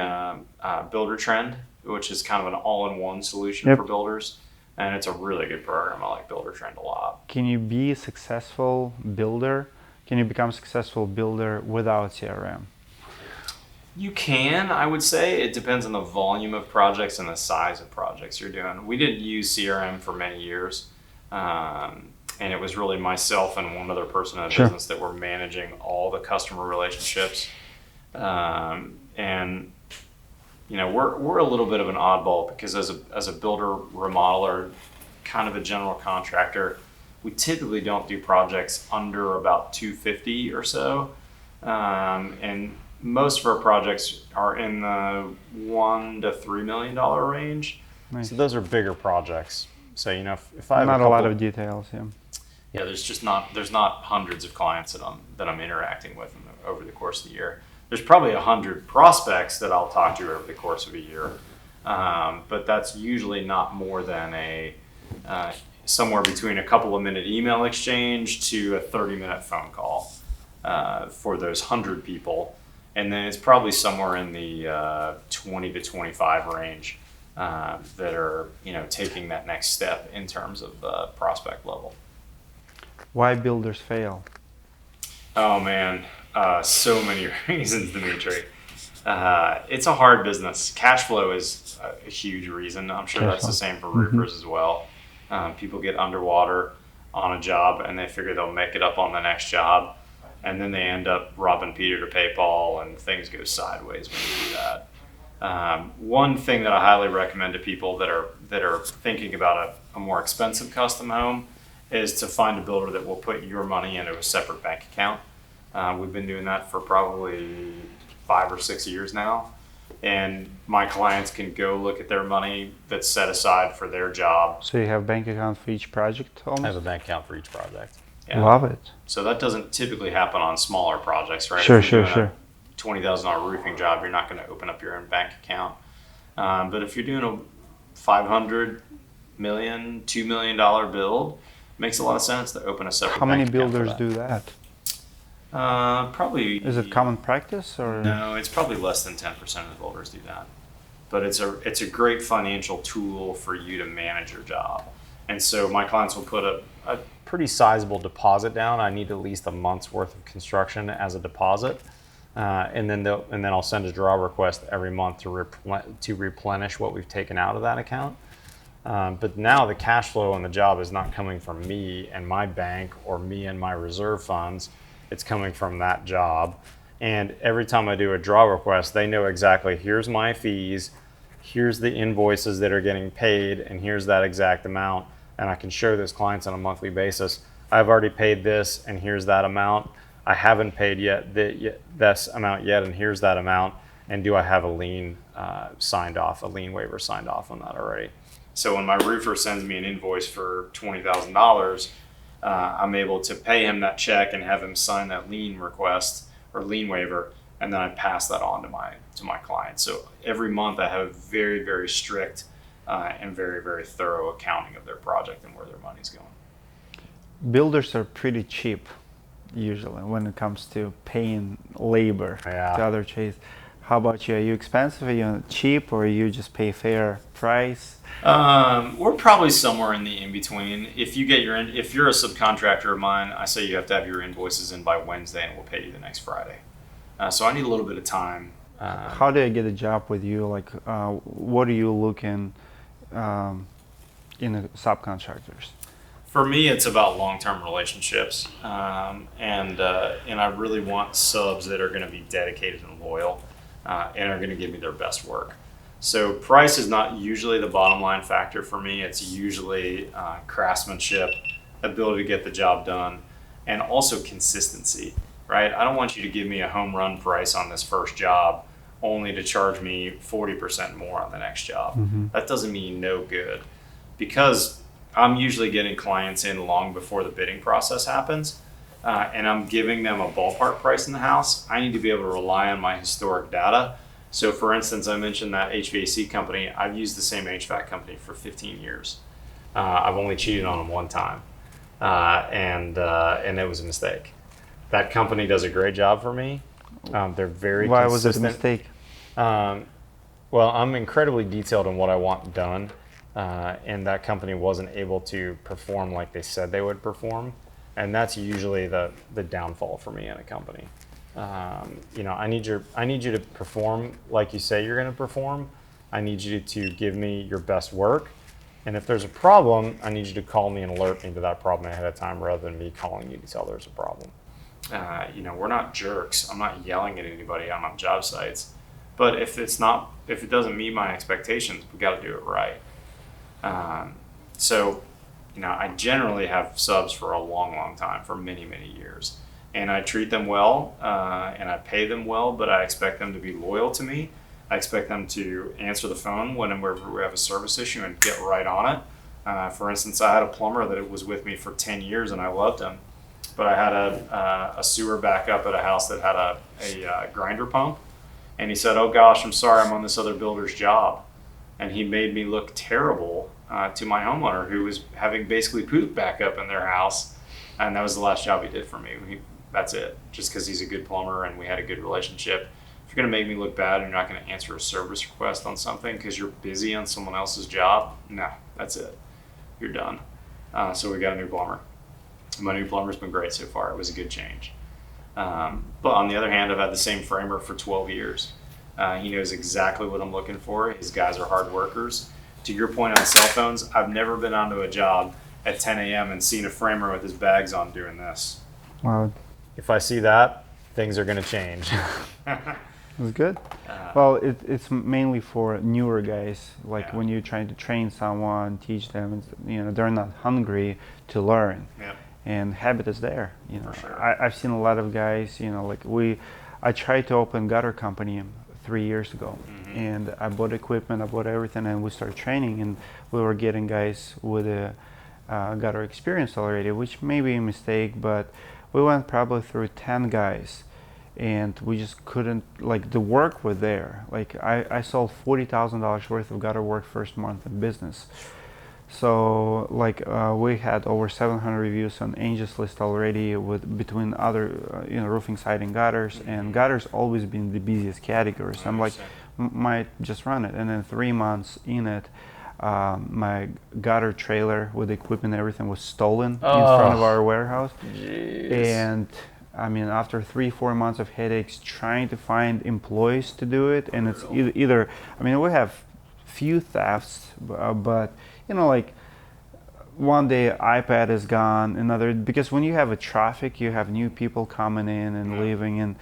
Builder Trend, which is kind of an all-in-one solution for builders, and it's a really good program. I like Builder Trend a lot. Can you be a successful builder? Can you become a successful builder without CRM? You can, I would say. It depends on the volume of projects and the size of projects you're doing. We didn't use CRM for many years, and it was really myself and one other person in the business that were managing all the customer relationships. And we're a little bit of an oddball because as a builder, remodeler, kind of a general contractor, we typically don't do projects under about 250 or so, and most of our projects are in the $1 to $3 million range. Nice. So those are bigger projects. So if I have not a lot of details, yeah, there's not hundreds of clients that I'm interacting with over the course of the year. There's probably 100 prospects that I'll talk to over the course of a year, but that's usually not more than somewhere between a couple of minute email exchange to a 30-minute phone call for those 100 people, and then it's probably somewhere in the 20 to 25 range that are taking that next step in terms of prospect level. Why builders fail? Oh man. So many reasons, Dimitri. It's a hard business. Cash flow is a huge reason. I'm sure that's the same for roofers as well. People get underwater on a job and they figure they'll make it up on the next job, and then they end up robbing Peter to pay Paul, and things go sideways when you do that. One thing that I highly recommend to people that are thinking about a more expensive custom home is to find a builder that will put your money into a separate bank account. We've been doing that for probably 5 or 6 years now. and my clients can go look at their money that's set aside for their job. So you have bank account for each project almost? I have a bank account for each project. Yeah. Love it. So that doesn't typically happen on smaller projects, right? Sure, If you're sure, doing a $20,000 roofing job, you're not going to open up your own bank account. But if you're doing a $500 million, $2 million build, it makes a lot of sense to open a separate How many bank account for builders that. do that? Probably. Is it common practice or? No, it's probably less than 10% of the builders do that. But it's a great financial tool for you to manage your job. And so my clients will put a Pretty sizable deposit down. I need at least a month's worth of construction as a deposit, and then I'll send a draw request every month to replenish what we've taken out of that account. But now the cash flow on the job is not coming from me and my bank or me and my reserve funds. It's coming from that job. And every time I do a draw request, they know exactly, here's my fees, here's the invoices that are getting paid, and here's that exact amount. And I can show those clients on a monthly basis, I've already paid this, and here's that amount. I haven't paid this amount yet, and here's that amount. And do I have a lien signed off, a lien waiver signed off on that already? So when my roofer sends me an invoice for $20,000, I'm able to pay him that check and have him sign that lien request or lien waiver, and then I pass that on to my client. So every month I have a very, very strict and very, very thorough accounting of their project and where their money's going. Builders are pretty cheap usually when it comes to paying labor Yeah. to other trades. How about you? Are you expensive? Are you cheap, or you just pay fair price? We're probably somewhere in the in between. If you're a subcontractor of mine, I say you have to have your invoices in by Wednesday, and we'll pay you the next Friday. So I need a little bit of time. How do I get a job with you? Like, what are you looking in the subcontractors? For me, it's about long-term relationships, and I really want subs that are going to be dedicated and loyal, and are going to give me their best work. So price is not usually the bottom line factor for me. It's usually craftsmanship, ability to get the job done, and also consistency, right? I don't want you to give me a home run price on this first job only to charge me 40% more on the next job. Mm-hmm. That doesn't mean no good, because I'm usually getting clients in long before the bidding process happens, and I'm giving them a ballpark price in the house. I need to be able to rely on my historic data. So for instance, I mentioned that HVAC company. I've used the same HVAC company for 15 years. I've only cheated on them one time, and it was a mistake. That company does a great job for me. They're very Why consistent. was it a mistake? Well, I'm incredibly detailed in what I want done, and that company wasn't able to perform like they said they would perform, and that's usually the downfall for me in a company. I need you to perform like you say you're going to perform. I need you to give me your best work, and if there's a problem, I need you to call me and alert me to that problem ahead of time, rather than me calling you to tell there's a problem. We're not jerks. I'm not yelling at anybody on job sites, but if it doesn't meet my expectations, we got to do it right. I generally have subs for a long, long time, for many, many years, and I treat them well, and I pay them well, but I expect them to be loyal to me. I expect them to answer the phone whenever we have a service issue and get right on it. For instance, I had a plumber that was with me for 10 years, and I loved him. But I had a sewer backup at a house that had a grinder pump, and he said, "Oh gosh, I'm sorry, I'm on this other builder's job," and he made me look terrible to my homeowner, who was having basically poop backup in their house, and that was the last job he did for me. That's it, just because he's a good plumber and we had a good relationship. If you're going to make me look bad and you're not going to answer a service request on something because you're busy on someone else's job, no, that's it. You're done. So we got a new plumber. My new plumber's been great so far. It was a good change. But on the other hand, I've had the same framer for 12 years. He knows exactly what I'm looking for. His guys are hard workers. To your point on cell phones, I've never been onto a job at 10 a.m. and seen a framer with his bags on doing this. Wow, If I see that, things are going to change. that's good. Well, it's mainly for newer guys. Like Yeah. when you're trying to train someone, teach them, they're not hungry to learn. Yep. And habit is there. For sure. I've seen a lot of guys. I tried to open gutter company 3 years ago. And I bought equipment, I bought everything, and we started training, and we were getting guys with a gutter experience already, which may be a mistake, but we went probably through 10 guys, and we just couldn't, like, the work was there. Like, I sold $40,000 worth of gutter work first month in business. So, like, we had over 700 reviews on Angie's List already, with between other, roofing, siding, gutters, and gutters always been the busiest category. So I'm like, might just run it. And then 3 months in it, my gutter trailer with the equipment and everything was stolen in front of our warehouse. Jeez. And I mean, after 3-4 months of headaches trying to find employees to do it, and it's either I mean, we have few thefts, but like, one day iPad is gone, another, because when you have a traffic, you have new people coming in and leaving, and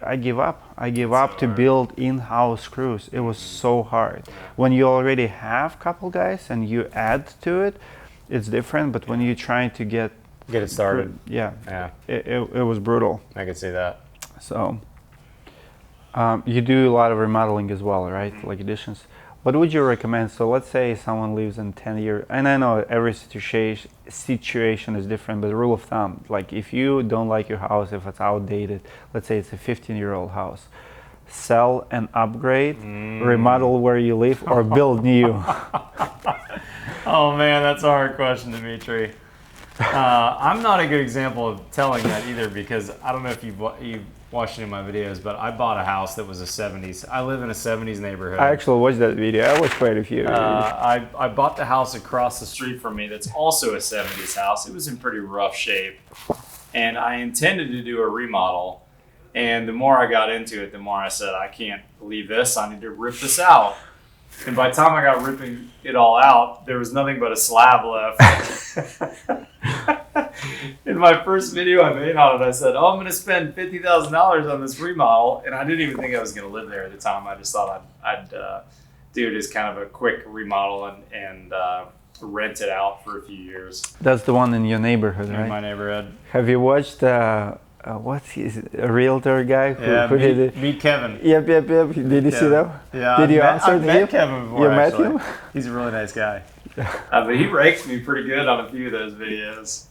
I give up to build in-house crews. It was so hard. When you already have a couple guys and you add to it, it's different, but when you're trying to get it started, it was brutal. I could see that. So you do a lot of remodeling as well, right? Like additions. What would you recommend? So let's say someone lives in 10 years, and I know every situation is different, but rule of thumb, like, if you don't like your house, if it's outdated, let's say it's a 15-year-old house, sell and upgrade, remodel where you live, or build new? Oh man, that's a hard question, Dimitri. I'm not a good example of telling that either, because I don't know if you've watched any of my videos, but I bought a house that was a 70s. I live in a 70s neighborhood. I actually watched that video. I watched quite a few. I bought the house across the street from me that's also a 70s house. It was in pretty rough shape, and I intended to do a remodel. And the more I got into it, the more I said, I can't leave this. I need to rip this out. And by the time I got ripping it all out, there was nothing but a slab left. In my first video I made on it, I said, I'm going to spend $50,000 on this remodel. And I didn't even think I was going to live there at the time. I just thought I'd do it as kind of a quick remodel and rent it out for a few years. That's the one in your neighborhood, right? In my neighborhood. Have you watched, what's his, a realtor guy? Who did it? Meet Kevin. Yep. Did you see that? Yeah. Did you I've met Kevin before, You met actually. him? He's a really nice guy. But he raked me pretty good on a few of those videos.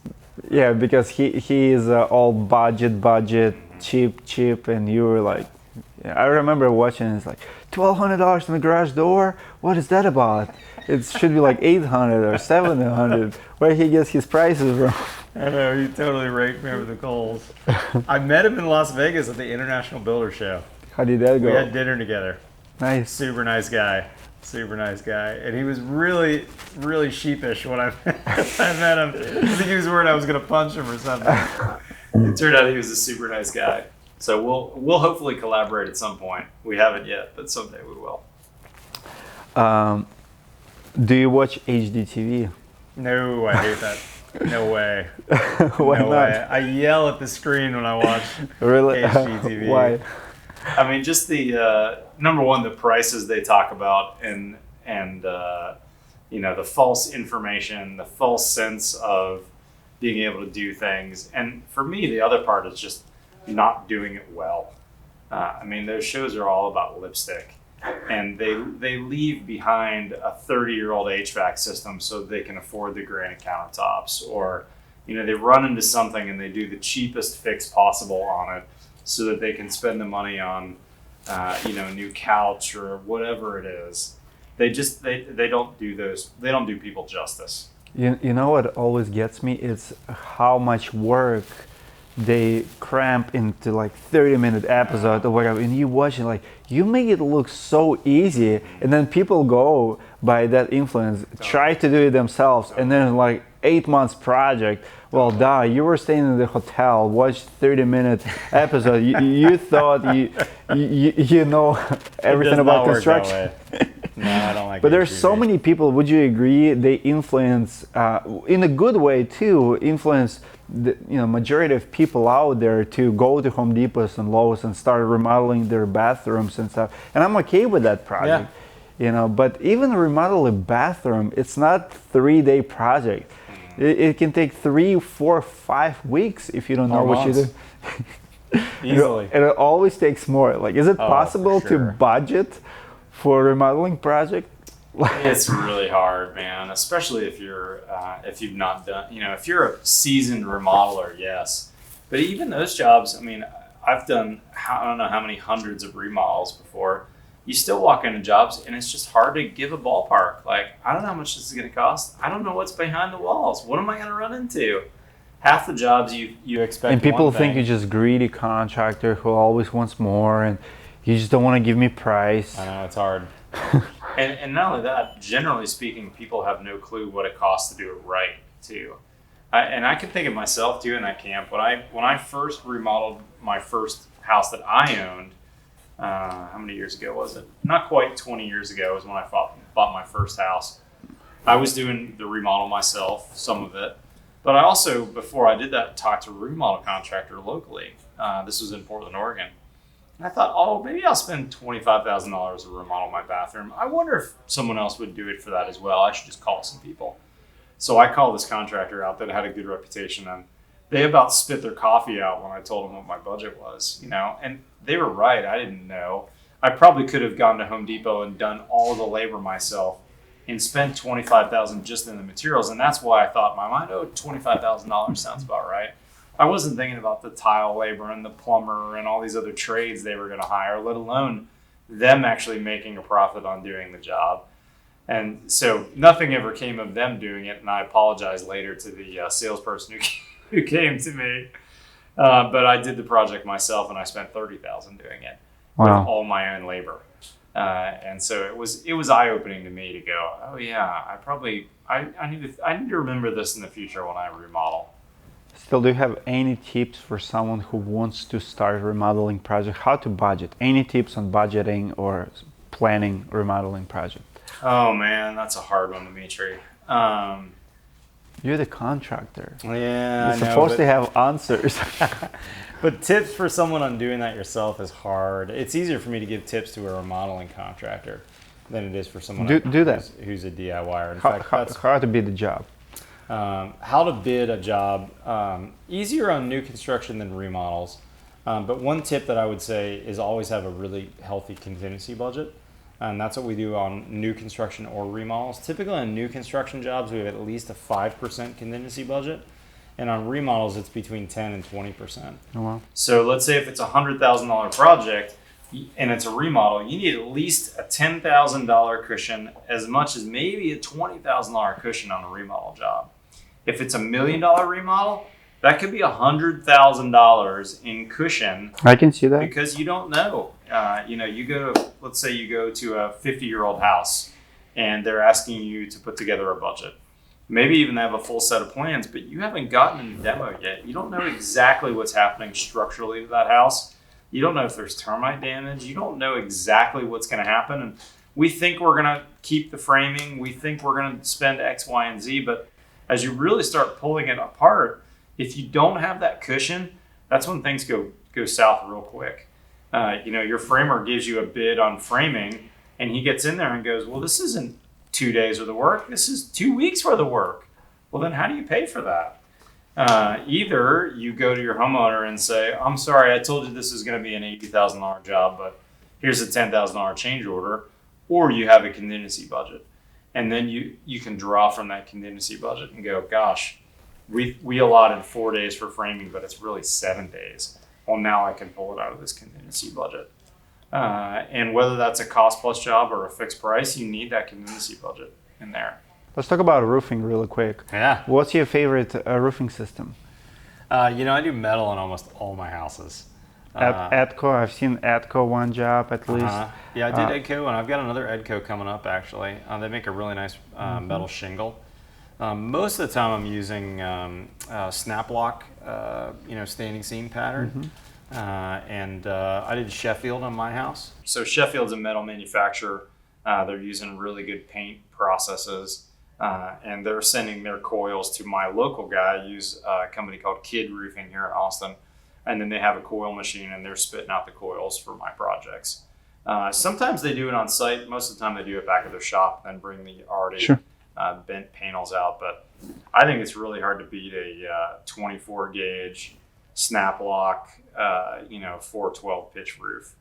Yeah, because he is all budget, cheap, and you were like, I remember watching, it's like, $1,200 in the garage door? What is that about? It should be like $800 or $700. Where he gets his prices from? I know, he totally raked me over the coals. I met him in Las Vegas at the International Builder Show. How did that go? We had dinner together. Nice. Super nice guy. And he was really, really sheepish when I met him. I think he was worried I was going to punch him or something. It turned out he was a super nice guy. So we'll hopefully collaborate at some point. We haven't yet, but someday we will. Do you watch HGTV? No, I hate that. No way. Why no not? way. I yell at the screen when I watch Really? HGTV. Why? I mean, just the number one, the prices they talk about, and the false information, the false sense of being able to do things. And for me, the other part is just not doing it well. I mean, those shows are all about lipstick, and they leave behind a 30-year-old HVAC system so they can afford the granite countertops, or they run into something and they do the cheapest fix possible on it so that they can spend the money on a new couch or whatever it is. They don't do those. They don't do people justice. You know what always gets me? It's how much work they cramp into like 30-minute episode or whatever, and you watch it like, you make it look so easy, and then people go by that influence, try to do it themselves, and then like 8 months project. Well, you were staying in the hotel, watched 30-minute episode. You thought you know everything about construction. No, I don't like. But there's so many people. Would you agree? They influence in a good way too. Influence the majority of people out there to go to Home Depots and Lowe's and start remodeling their bathrooms and stuff. And I'm okay with that project. Yeah. But even remodel a bathroom, it's not 3-day project. It can take 3, 4, 5 weeks if you don't know what you do. Easily. And it always takes more. Like, is it Oh, possible for to sure. budget for a remodeling project? It's really hard, man. Especially if you've not done, if you're a seasoned remodeler, yes. But even those jobs, I mean, I've done, I don't know how many hundreds of remodels before. You still walk into jobs and it's just hard to give a ballpark. Like, I don't know how much this is going to cost. I don't know what's behind the walls. What am I going to run into? Half the jobs you expect. And people one think thing. you're just greedy contractor who always wants more, and you just don't want to give me price. I know, it's hard. And not only that, generally speaking, people have no clue what it costs to do it right, too. And I can think of myself, too, in that camp. When I first remodeled my first house that I owned, how many years ago was it? Not quite 20 years ago was when I bought my first house. I was doing the remodel myself, some of it. But I also, before I did that, talked to a remodel contractor locally. This was in Portland, Oregon. And I thought, oh, maybe I'll spend $25,000 to remodel my bathroom. I wonder if someone else would do it for that as well. I should just call some people. So I called this contractor out that had a good reputation, and they about spit their coffee out when I told them what my budget was, and they were right. I didn't know. I probably could have gone to Home Depot and done all the labor myself and spent $25,000 just in the materials. And that's why I thought in my mind, oh, $25,000 sounds about right. I wasn't thinking about the tile labor and the plumber and all these other trades they were going to hire, let alone them actually making a profit on doing the job. And so nothing ever came of them doing it. And I apologized later to the salesperson who came to me. But I did the project myself, and I spent $30,000 doing it with all my own labor. And so it was eye-opening to me to go, oh yeah, I need to remember this in the future when I remodel. Still, do you have any tips for someone who wants to start a remodeling project? How to budget? Any tips on budgeting or planning remodeling project? Oh man, that's a hard one, Dimitri. You're the contractor. Yeah, You're supposed to have answers. But tips for someone on doing that yourself is hard. It's easier for me to give tips to a remodeling contractor than it is for someone who's a DIYer. In fact, that's how to bid the job. how to bid a job. Easier on new construction than remodels. But one tip that I would say is always have a really healthy contingency budget. And that's what we do on new construction or remodels. Typically on new construction jobs, we have at least a 5% contingency budget. And on remodels, it's between 10 and 20%. Oh, wow. So let's say if it's a $100,000 project and it's a remodel, you need at least a $10,000 cushion, as much as maybe a $20,000 cushion on a remodel job. If it's $1 million remodel, that could be $100,000 in cushion. I can see that. Because you don't know. Let's say you go to a 50-year-old house and they're asking you to put together a budget. Maybe even have a full set of plans, but you haven't gotten in the demo yet. You don't know exactly what's happening structurally to that house. You don't know if there's termite damage. You don't know exactly what's going to happen. And we think we're going to keep the framing. We think we're going to spend X, Y, and Z. But as you really start pulling it apart, if you don't have that cushion, that's when things go south real quick. Your framer gives you a bid on framing, and he gets in there and goes, well, this isn't 2 days worth of work. This is 2 weeks worth of work. Well, then how do you pay for that? Either you go to your homeowner and say, I'm sorry, I told you this is going to be an $80,000 job, but here's a $10,000 change order, or you have a contingency budget. And then you can draw from that contingency budget and go, gosh, we allotted 4 days for framing, but it's really 7 days. Well, now I can pull it out of this contingency budget. And whether that's a cost plus job or a fixed price, you need that contingency budget in there. Let's talk about roofing really quick. Yeah. What's your favorite roofing system? I do metal on almost all my houses. Edco, I've seen Edco one job at least. Yeah, I did Edco, and I've got another Edco coming up actually. They make a really nice metal shingle. Most of the time I'm using snap lock, standing seam pattern. And I did Sheffield on my house. So Sheffield's a metal manufacturer. They're using really good paint processes. And they're sending their coils to my local guy. I use a company called Kid Roofing here in Austin. And then they have a coil machine and they're spitting out the coils for my projects. Sometimes they do it on site. Most of the time they do it back at their shop and bring the already bent panels out. But I think it's really hard to beat a 24 gauge snap lock, 412 pitch roof,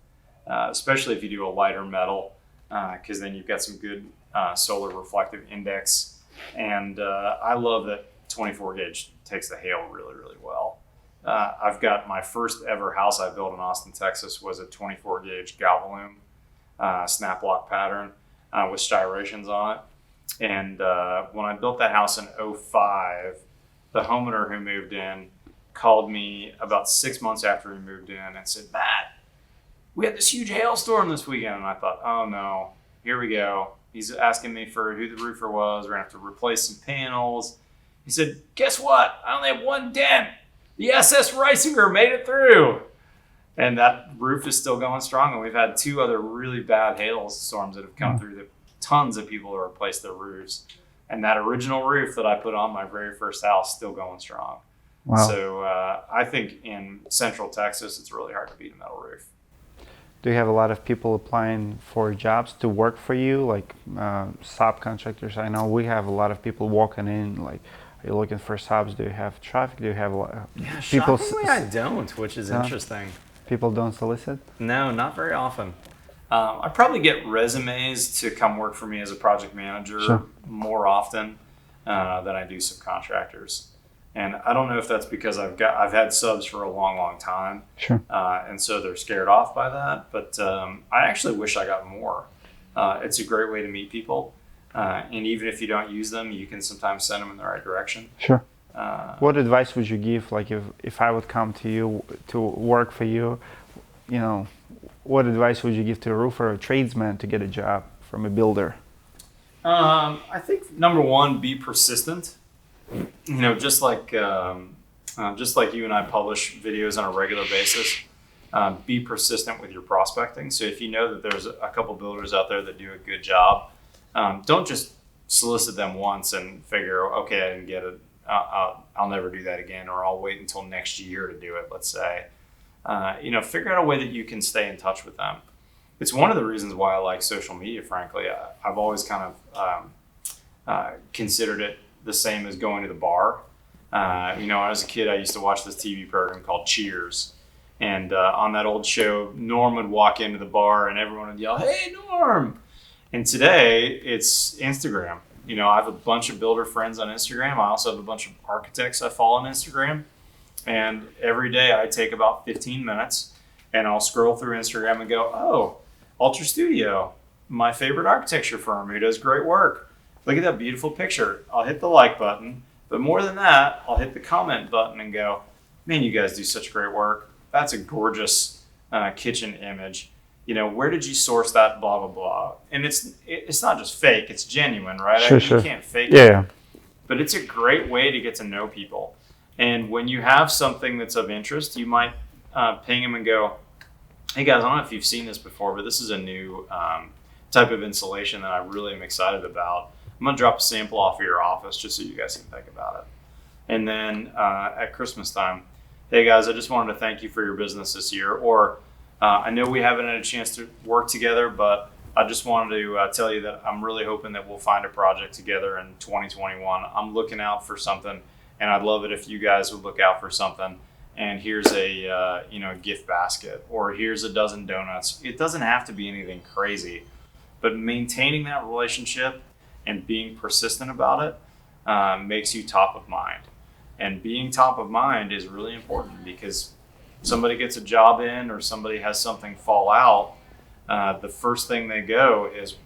especially if you do a lighter metal, because then you've got some good solar reflective index. And I love that 24 gauge takes the hail really, really well. I've got my first ever house I built in Austin, Texas was a 24 gauge Galvalume snap lock pattern with striations on it. And when I built that house in 2005, the homeowner who moved in called me about 6 months after he moved in and said, Matt, we had this huge hailstorm this weekend. And I thought, oh no, here we go. He's asking me for who the roofer was. We're gonna have to replace some panels. He said, guess what? I only have one dent. The SS Reisinger made it through. And that roof is still going strong. And we've had 2 other really bad hailstorms that have come through that tons of people have replaced their roofs. And that original roof that I put on my very first house still going strong. Wow. So I think in Central Texas, it's really hard to beat a metal roof. Do you have a lot of people applying for jobs to work for you, like subcontractors? I know we have a lot of people walking in, like, are you looking for subs? Do you have traffic? Do you have a lot of people? Shockingly, I don't, which is interesting. People don't solicit? No, not very often. I probably get resumes to come work for me as a project manager Sure. more often than I do subcontractors. And I don't know if that's because I've had subs for a long, long time. Sure. And so they're scared off by that. But I actually wish I got more. It's a great way to meet people. And even if you don't use them, you can sometimes send them in the right direction. Sure. What advice would you give, like if I would come to you to work for you, what advice would you give to a roofer or a tradesman to get a job from a builder? I think number one, be persistent. Just like you and I publish videos on a regular basis, be persistent with your prospecting. So if you know that there's a couple builders out there that do a good job, don't just solicit them once and figure, okay, I didn't get it. I'll never do that again, or I'll wait until next year to do it, let's say. Figure out a way that you can stay in touch with them. It's one of the reasons why I like social media, frankly. I've always kind of considered it the same as going to the bar. When I was a kid, I used to watch this TV program called Cheers. And on that old show, Norm would walk into the bar and everyone would yell, "Hey, Norm!" And today, it's Instagram. I have a bunch of builder friends on Instagram. I also have a bunch of architects I follow on Instagram. And every day I take about 15 minutes and I'll scroll through Instagram and go, oh, Ultra Studio, my favorite architecture firm who does great work. Look at that beautiful picture. I'll hit the like button. But more than that, I'll hit the comment button and go, man, you guys do such great work. That's a gorgeous kitchen image. Where did you source that, blah, blah, blah. And it's not just fake, it's genuine, right? Sure. You can't fake it. But it's a great way to get to know people. And when you have something that's of interest, you might ping them and go, hey guys, I don't know if you've seen this before, but this is a new type of insulation that I really am excited about. I'm going to drop a sample off of your office just so you guys can think about it. And then at Christmas time, hey guys, I just wanted to thank you for your business this year. Or I know we haven't had a chance to work together, but I just wanted to tell you that I'm really hoping that we'll find a project together in 2021. I'm looking out for something, and I'd love it if you guys would look out for something. And here's a gift basket, or here's a dozen donuts. It doesn't have to be anything crazy, but maintaining that relationship and being persistent about it makes you top of mind. And being top of mind is really important because somebody gets a job in or somebody has something fall out. The first thing they go is,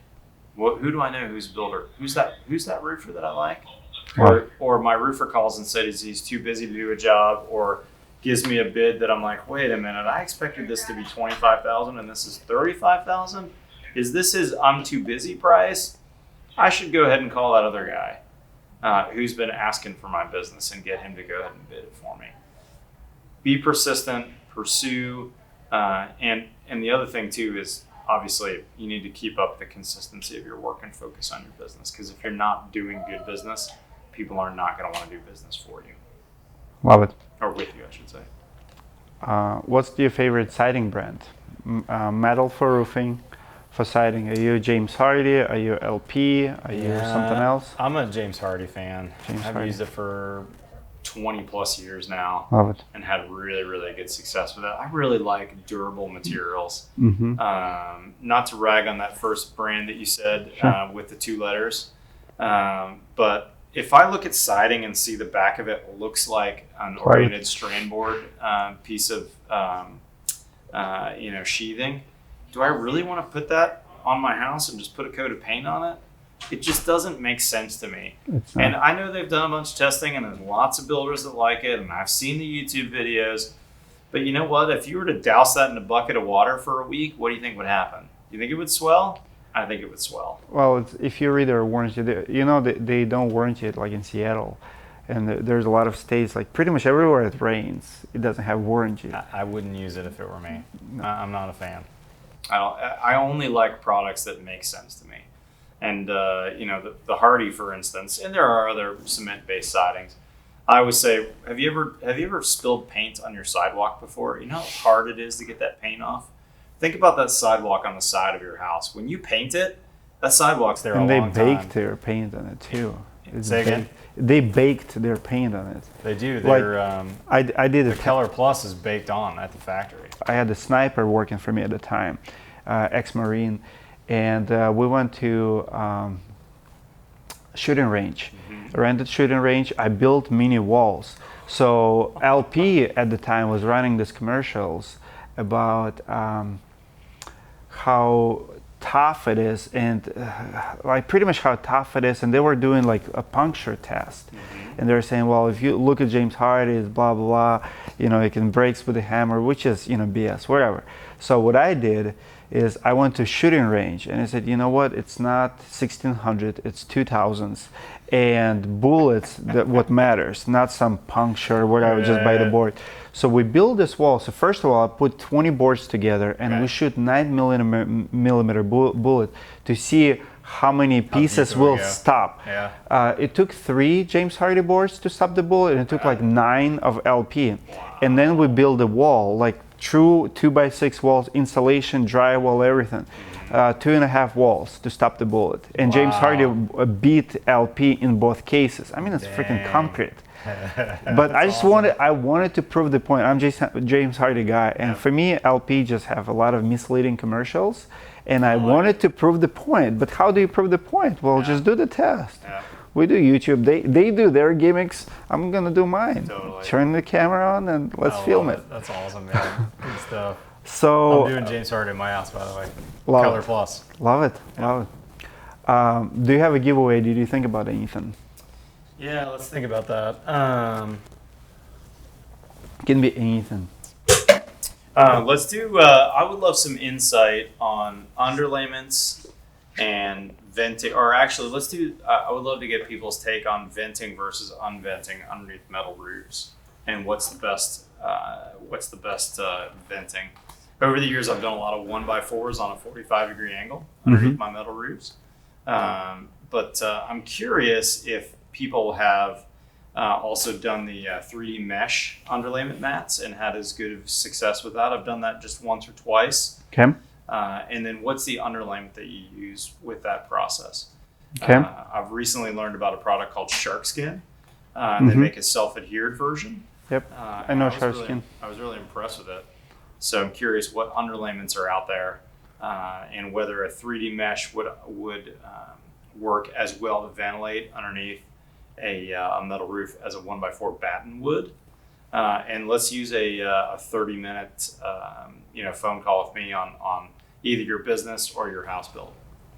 who do I know who's a builder? Who's that roofer that I like? Or my roofer calls and says he's too busy to do a job, or gives me a bid that I'm like, wait a minute, I expected this to be $25,000 and this is $35,000. Is this his I'm too busy price? I should go ahead and call that other guy who's been asking for my business and get him to go ahead and bid it for me. Be persistent, pursue, and the other thing too is obviously you need to keep up the consistency of your work and focus on your business, because if you're not doing good business, people are not going to want to do business for you. Love it. Or with you, I should say. What's your favorite siding brand? Metal for roofing, for siding. Are you James Hardie? Are you LP? Are you something else? I'm a James Hardie fan. I've Hardie. used it for 20 plus years now. Love it. And had really, really good success with that. I really like durable materials. Not to rag on that first brand that you said, Sure. with the 2 letters, but if I look at siding and see the back of it looks like an oriented strand board piece of sheathing, do I really want to put that on my house and just put a coat of paint on it? It just doesn't make sense to me. And I know they've done a bunch of testing and there's lots of builders that like it, and I've seen the YouTube videos. But you know what? If you were to douse that in a bucket of water for a week, what do you think would happen? You think it would swell? I think it would swell. Well, if you read their warranty, they don't warranty it like in Seattle. And there's a lot of states, like pretty much everywhere it rains, it doesn't have warranty. I wouldn't use it if it were me. I'm not a fan. I only like products that make sense to me. And the Hardie, for instance, and there are other cement-based sidings. I always say, have you ever spilled paint on your sidewalk before? You know how hard it is to get that paint off? Think about that sidewalk on the side of your house. When you paint it, that sidewalk's there a long time. And they baked their paint on it too. Say again? They baked their paint on it. They do. I did the it. Keller Plus is baked on at the factory. I had a sniper working for me at the time, ex-Marine, and we went to shooting range, rented shooting range. I built mini walls. So LP at the time was running these commercials about how tough it is, and like pretty much how tough it is, and they were doing like a puncture test, and they were saying, well, if you look at James Hardie, blah blah blah, it can breaks with a hammer, which is BS, whatever. So what I did is I went to shooting range and I said, you know what, it's not 1600, it's 2000s, and bullets that what matters, not some puncture or whatever, just by the board. So we build this wall. So first of all, I put 20 boards together and we shoot 9mm bullet to see how many pieces will stop. It took 3 James Hardie boards to stop the bullet, and it took like 9 of LP. And then we build a wall, like true 2x6 walls, insulation, drywall, everything. 2.5 walls to stop the bullet. And James Hardie beat LP in both cases. I mean, it's freaking concrete. But I just wanted to prove the point. I'm James Hardie guy, and for me, LP just have a lot of misleading commercials, and I wanted to prove the point. But how do you prove the point? Well, just do the test. We do YouTube. They do their gimmicks. I'm gonna do mine. Totally. Turn the camera on and let's film it. That's awesome, man. Good stuff. So I'm doing James Hardie in my house, by the way. Love Keller it. Plus. Love it. Love it. Do you have a giveaway? Did you think about anything? Yeah, let's think about that. Can be anything. Let's do. I would love some insight on underlayments and venting, or actually, let's do. I would love to get people's take on venting versus unventing underneath metal roofs, and what's the best venting. Over the years, I've done a lot of 1x4s on a 45-degree angle underneath my metal roofs. But I'm curious if people have also done the 3D mesh underlayment mats and had as good of success with that. I've done that just once or twice. Okay. And then what's the underlayment that you use with that process? Okay. I've recently learned about a product called Shark Skin. They make a self-adhered version. Yep. I know Shark Skin. I was really impressed with it. So I'm curious what underlayments are out there, and whether a 3D mesh would work as well to ventilate underneath a metal roof as a 1x4 batten would. And let's use a 30-minute phone call with me on either your business or your house build.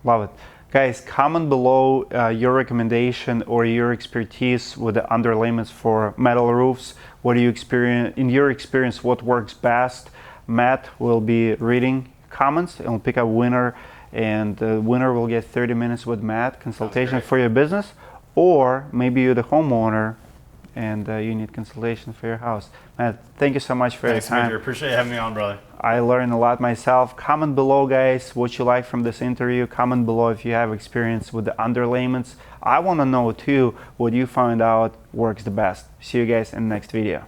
Love it. Guys, comment below your recommendation or your expertise with the underlayments for metal roofs. What do you experience? In your experience, what works best? Matt will be reading comments and will pick a winner, and the winner will get 30 minutes with Matt consultation for your business, or maybe you're the homeowner and you need consultation for your house. Matt, thank you so much for your time. Thanks, appreciate you having me on, brother. I learned a lot myself. Comment below, guys, what you like from this interview. Comment below if you have experience with the underlayments. I want to know too what you found out works the best. See you guys in the next video.